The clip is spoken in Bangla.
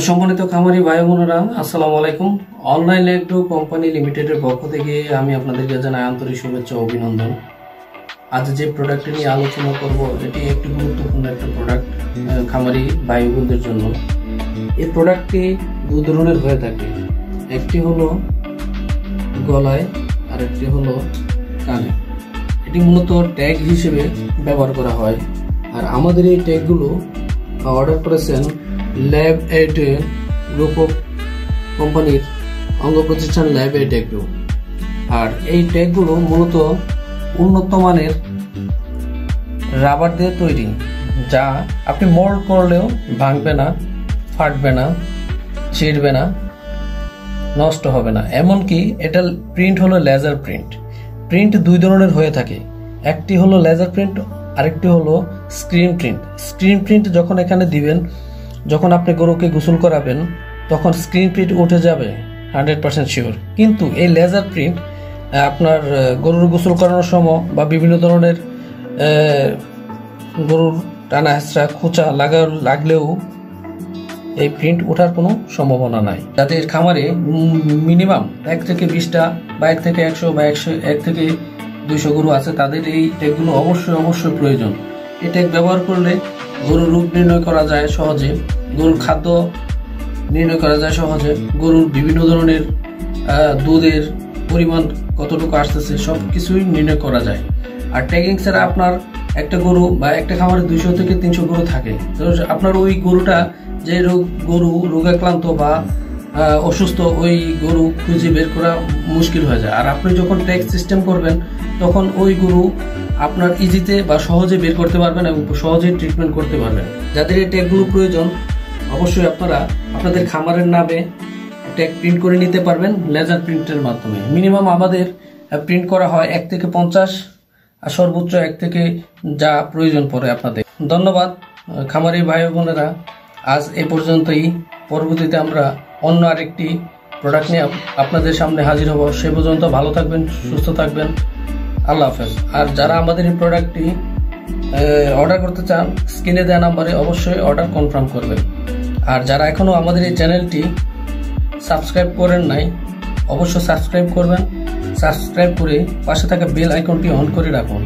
সম্মানিত খামারি ভাই বোনেরা, আসসালামু আলাইকুম। অনলাইন এগ্রো কোম্পানি লিমিটেডের পক্ষ থেকে আমি আপনাদেরকে জানাই আন্তরিক শুভেচ্ছা ও অভিনন্দন। আজ যে প্রোডাক্টটি নিয়ে আলোচনা করব, এটি একটি গুরুত্বপূর্ণ একটা প্রোডাক্ট খামারি ভাই বোনদের জন্য। এই প্রোডাক্টটি দু ধরনের হয়ে থাকে, একটি হলো গলায় আর একটি হলো কানে। এটি মূলত ট্যাগ হিসেবে ব্যবহার করা হয়। আর আমাদের এই ট্যাগগুলো অর্ডার করেছেন ল্যাব এইড গ্রুপ অফ কোম্পানির অঙ্গ প্রতিষ্ঠান ল্যাব এইড এগ্রো। আর এই ট্যাগগুলো মূলত উন্নত মানের রাবার দিয়ে তৈরি, যা আপনি মোল্ড করলেও ভাঙবে না, ফাটবে না, ছিঁড়বে না, নষ্ট হবে না। এমনকি এটা প্রিন্ট হলো লেজার প্রিন্ট। প্রিন্ট দুই ধরনের হয়ে থাকে, একটি হলো লেজার প্রিন্ট, আরেকটি হলো স্ক্রিন প্রিন্ট। স্ক্রিন প্রিন্ট যখন এখানে দিবেন, যখন আপনি গরুকে গোসল করাবেন, তখন স্ক্রিন প্রিন্ট উঠে যাবে 100% শিওর। কিন্তু এই লেজার প্রিন্ট আপনার গরুর গোসল করানোর সময় বা বিভিন্ন ধরনের গরুর টানা হেঁচড়া খোঁচা লাগলেও এই প্রিন্ট ওঠার কোনো সম্ভাবনা নাই। যাদের খামারে মিনিমাম 1 থেকে 20টা বা 1 থেকে 100 বা 1 থেকে 200 গরু আছে, তাদের এই ট্যাগগুলো অবশ্যই প্রয়োজন। এই ট্যাগ ব্যবহার করলে গরুর রোগ নির্ণয় করা যায় সহজে, গরুর খাদ্য নির্ণয় করা যায় সহজে, গরুর বিভিন্ন ধরনের দুধের পরিমাণ কতটুকু আসতেছে সব কিছুই নির্ণয় করা যায়। আর ট্যাগিং ছাড়া আপনার একটা গরু বা একটা খামারে 200 থেকে 300 গরু থাকে, তো আপনার ওই গরুটা যে গরু রোগাক্রান্ত বা অসুস্থ, ওই গরু খুঁজে বের করা মুশকিল হয়ে যায়। আর আপনি যখন ট্যাগ সিস্টেম করবেন, তখন ওই গরু আপনার ইজিতে বা সহজে বের করতে পারবেন এবং সহজেই ট্রিটমেন্ট করতে পারবেন। যাদের এই ট্যাগগুলো প্রয়োজন, অবশ্যই আপনারা আপনাদের খামারের নামে ট্যাগ প্রিন্ট করে নিতে পারবেন লেজার প্রিন্টের মাধ্যমে। মিনিমাম আমাদের প্রিন্ট করা হয় 1 থেকে 50 আর সর্বোচ্চ 1 থেকে যা প্রয়োজন পড়ে আপনাদের। ধন্যবাদ খামারি ভাই বোনেরা, আজ এ পর্যন্তই। পরবর্তীতে আমরা অন্য আরেকটি প্রোডাক্ট নিয়ে আপনাদের সামনে হাজির হব। সে পর্যন্ত ভালো থাকবেন, সুস্থ থাকবেন, আল্লাহ হাফেজ। আর যারা আমাদের এই প্রোডাক্টটি অর্ডার করতে চান, স্ক্রিনে দেওয়া নাম্বারে অবশ্যই অর্ডার কনফার্ম করবেন। আর যারা এখনো আমাদের এই চ্যানেলটি সাবস্ক্রাইব করেন নাই, অবশ্যই সাবস্ক্রাইব করবেন। সাবস্ক্রাইব করে পাশে থাকা বেল আইকনটি অন করে রাখুন।